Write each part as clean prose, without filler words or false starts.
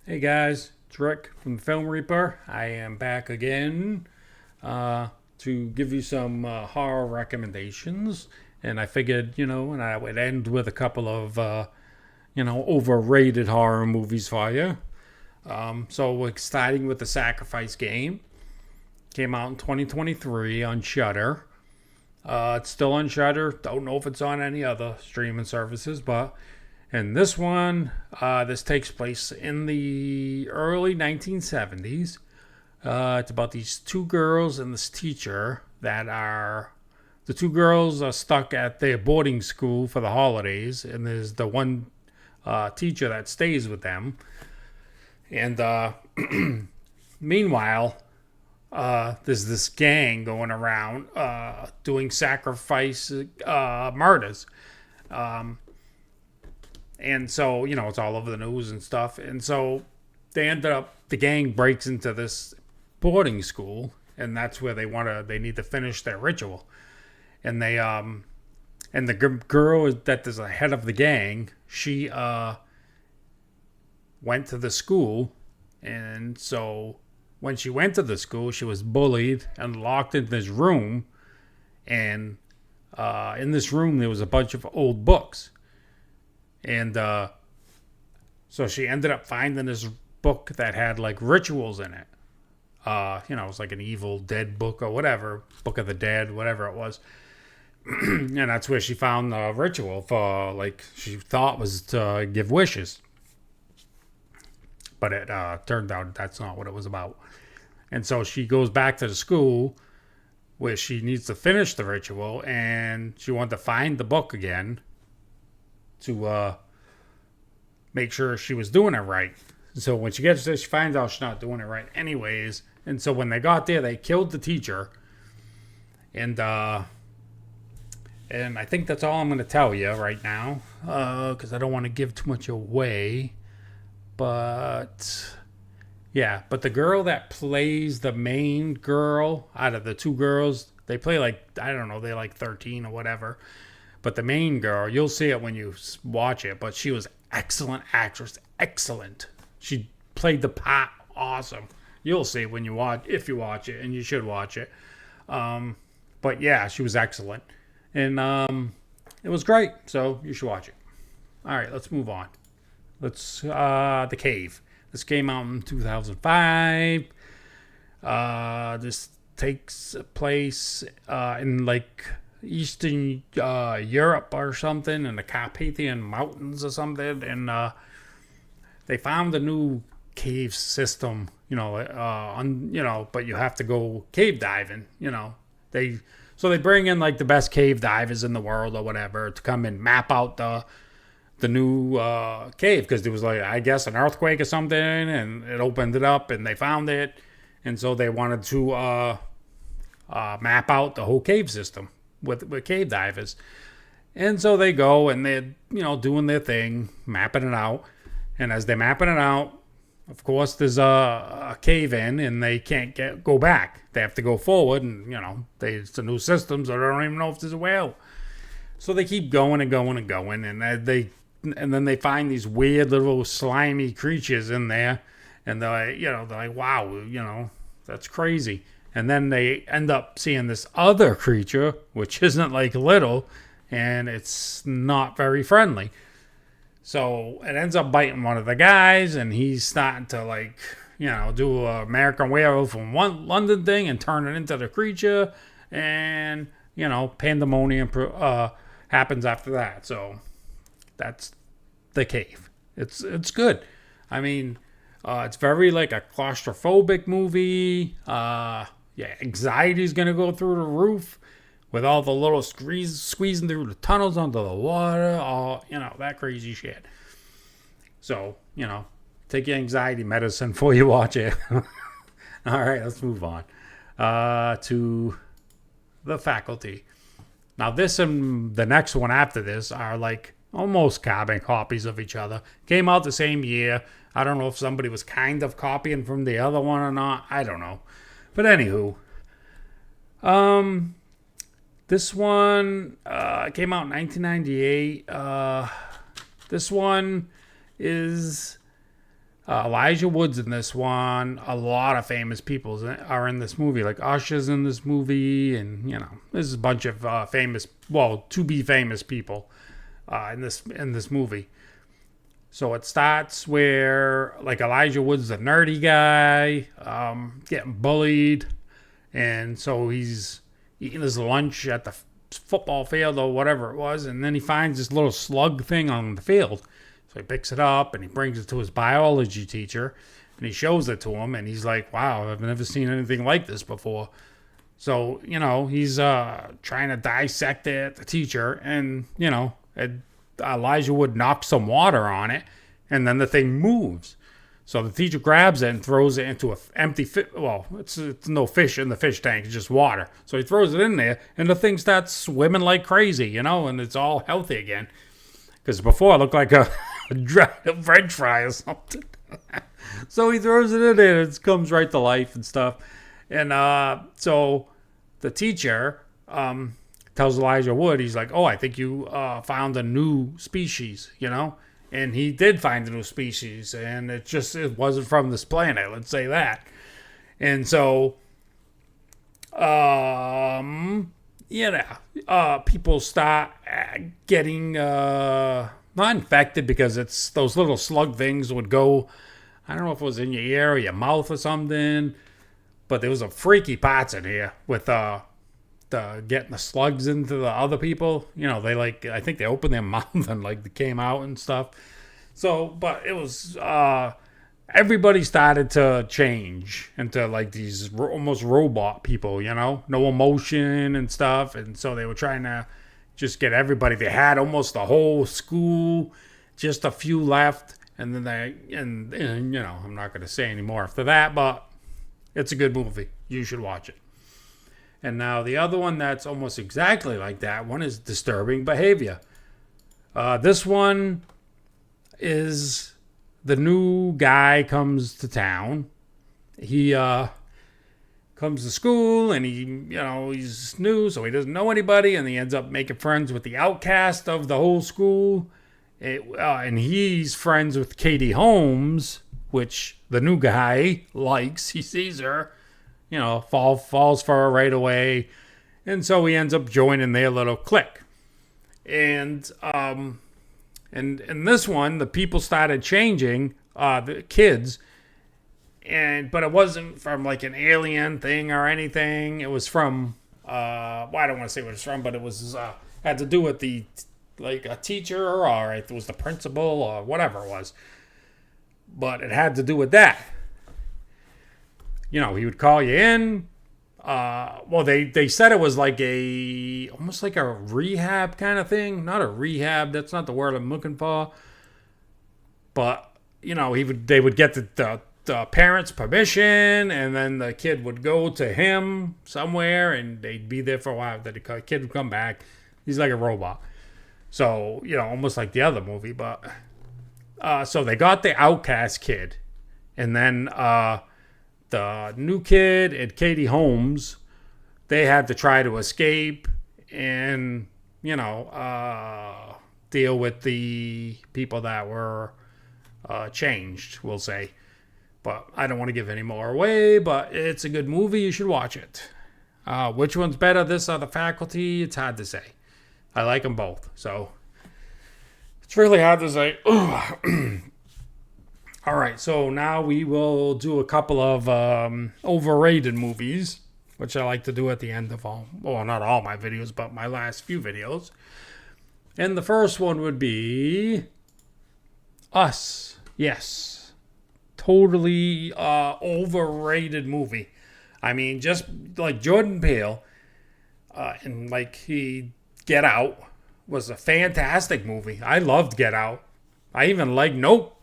Hey guys, it's Rick from the Film Reaper. I am back again to give you some horror recommendations. And I figured, and I would end with a couple of, overrated horror movies for you. So we're starting with The Sacrifice Game. Came out in 2023 on Shudder. It's still on Shudder. Don't know if it's on any other streaming services, but and this one, this takes place in the early 1970s. It's about these two girls and this teacher that are. The two girls are stuck at their boarding school for the holidays, and there's the one teacher that stays with them. And meanwhile, there's this gang going around doing sacrifice murders. And so, it's all over the news and stuff. And so the gang breaks into this boarding school, and that's where they need to finish their ritual. And and the girl that is the head of the gang, she went to the school. And so when she went to the school, she was bullied and locked in this room. And in this room, there was a bunch of old books. And so she ended up finding this book that had like rituals in it. It was like an Evil Dead book or whatever, Book of the Dead, whatever it was. And that's where she found the ritual for, like, she thought was to give wishes. But it turned out that's not what it was about. And so she goes back to the school where she needs to finish the ritual, and she wanted to find the book again to make sure she was doing it right. So when she gets there, she finds out she's not doing it right anyways. And so when they got there, they killed the teacher. And I think that's all I'm going to tell you right now, because I don't want to give too much away. But yeah, but the girl that plays the main girl out of the two girls, they play like, I don't know, they're like 13 or whatever. But the main girl, you'll see it when you watch it, but she was excellent actress, excellent. She played the part awesome. You'll see when you watch, if you watch it, and you should watch it. But yeah, she was excellent, and it was great. So you should watch it. All right, let's move on. The Cave. This came out in 2005. This takes place in like Eastern Europe or something, in the Carpathian Mountains or something, and they found a new cave system, but you have to go cave diving, they bring in like the best cave divers in the world or whatever to come and map out the new cave, because there was, like, I guess, an earthquake or something, and it opened it up and they found it, and so they wanted to map out the whole cave system with cave divers. And so they go and they're, doing their thing, mapping it out. And as they're mapping it out, of course, there's a cave in, and they can't go back. They have to go forward, and it's a new system, so they don't even know if there's a whale. So they keep going and going and going, and then they find these weird little slimy creatures in there, and they're like, wow, that's crazy. And then they end up seeing this other creature, which isn't like little, and it's not very friendly. So it ends up biting one of the guys, and he's starting to, like, do a American Werewolf from one London thing and turn it into the creature, and pandemonium happens after that. So that's The Cave. It's good. I mean, it's very like a claustrophobic movie. Anxiety's gonna go through the roof with all the little squeezing through the tunnels under the water, all, that crazy shit. So, take your anxiety medicine before you watch it. All right, let's move on to The Faculty. Now, this and the next one after this are like almost carbon copies of each other. Came out the same year. I don't know if somebody was kind of copying from the other one or not. I don't know. But anywho, this one came out in 1998. This one is Elijah Wood's in this one. A lot of famous people are in this movie. Like Usher's in this movie, and there's a bunch of famous, well, to be famous people in this movie. So it starts where like Elijah Wood's the nerdy guy, getting bullied, and so he's eating his lunch at the football field or whatever it was, and then he finds this little slug thing on the field. So he picks it up and he brings it to his biology teacher, and he shows it to him, and he's like, "Wow, I've never seen anything like this before." So he's trying to dissect it, the teacher, and Elijah Wood knocks some water on it, and then the thing moves. So the teacher grabs it and throws it into an empty fish. Well, it's no fish in the fish tank. It's just water. So he throws it in there, and the thing starts swimming like crazy, and it's all healthy again. Because before it looked like a French fry or something. So he throws it in there, and it comes right to life and stuff. And so the teacher tells Elijah Wood, he's like, "Oh, I think you found a new species, And he did find a new species, and it wasn't from this planet, let's say that. And so, people start getting not infected, because it's those little slug things would go, I don't know if it was in your ear or your mouth or something, but there was some freaky parts in here with getting the slugs into the other people. They I think they opened their mouth and they came out and stuff. So, but it was, everybody started to change into these almost robot people, no emotion and stuff. And so they were trying to just get everybody. They had almost the whole school, just a few left. And then I'm not going to say any more after that, but it's a good movie. You should watch it. And now the other one that's almost exactly like that one is Disturbing Behavior. This one is the new guy comes to town. He comes to school, and he's new, so he doesn't know anybody, and he ends up making friends with the outcast of the whole school. And he's friends with Katie Holmes, which the new guy likes. He sees her, falls for her right away. And so he ends up joining their little clique. And in this one, the people started changing, the kids. But it wasn't from an alien thing or anything. It was from, I don't want to say what it's from, but it was, had to do with a teacher, or it was the principal, or whatever it was. But it had to do with that. He would call you in. They said it was almost like a rehab kind of thing. Not a rehab. That's not the word I'm looking for. But, they would get the parents' permission, and then the kid would go to him somewhere, and they'd be there for a while. Then the kid would come back. He's like a robot. So, almost like the other movie. But so they got the outcast kid. And then the new kid and Katie Holmes, they had to try to escape and, deal with the people that were changed, we'll say. But I don't want to give any more away, but it's a good movie. You should watch it. Which one's better, this or The Faculty? It's hard to say. I like them both, so it's really hard to say. All right, so now we will do a couple of overrated movies, which I like to do at the end of not all my videos, but my last few videos. And the first one would be Us. Yes. Totally overrated movie. I mean, just like Jordan Peele, and Get Out was a fantastic movie. I loved Get Out. I even like Nope.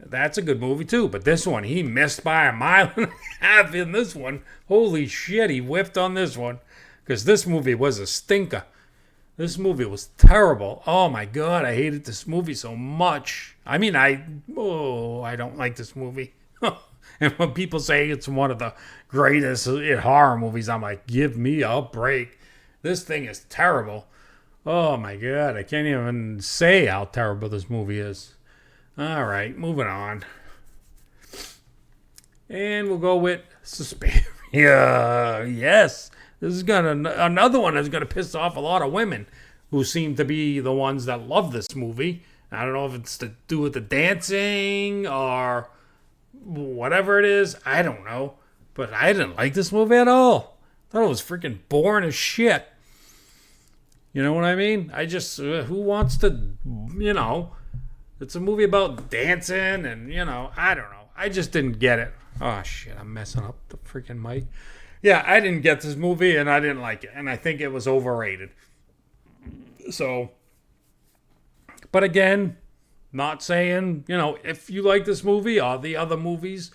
That's a good movie too. But this one, he missed by a mile and a half in this one. Holy shit, he whiffed on this one. Because this movie was a stinker. This movie was terrible. Oh my God, I hated this movie so much. I mean, I don't like this movie. And when people say it's one of the greatest horror movies, I'm like, give me a break. This thing is terrible. Oh my God, I can't even say how terrible this movie is. All right, moving on. And we'll go with Suspiria. Yes. This is another one that's gonna piss off a lot of women who seem to be the ones that love this movie. I don't know if it's to do with the dancing or whatever it is. I don't know. But I didn't like this movie at all. I thought it was freaking boring as shit. You know what I mean? I just, who wants to, it's a movie about dancing and, I don't know. I just didn't get it. Oh, shit, I'm messing up the freaking mic. Yeah, I didn't get this movie and I didn't like it. And I think it was overrated. So, but again, not saying, if you like this movie or the other movies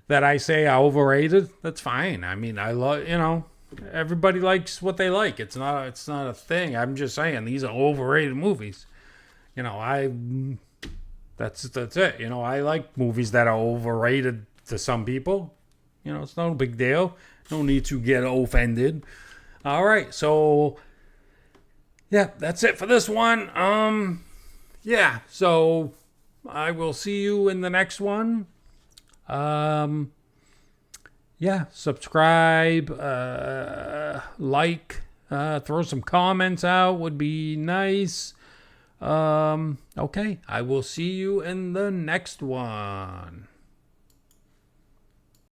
that I say are overrated, that's fine. I mean, I love, everybody likes what they like. It's not a thing. I'm just saying these are overrated movies. That's it. I like movies that are overrated to some people. It's no big deal. No need to get offended. All right, so yeah, that's it for this one. Yeah, so I will see you in the next one. Yeah, subscribe, like, throw some comments out would be nice. Okay, I will see you in the next one.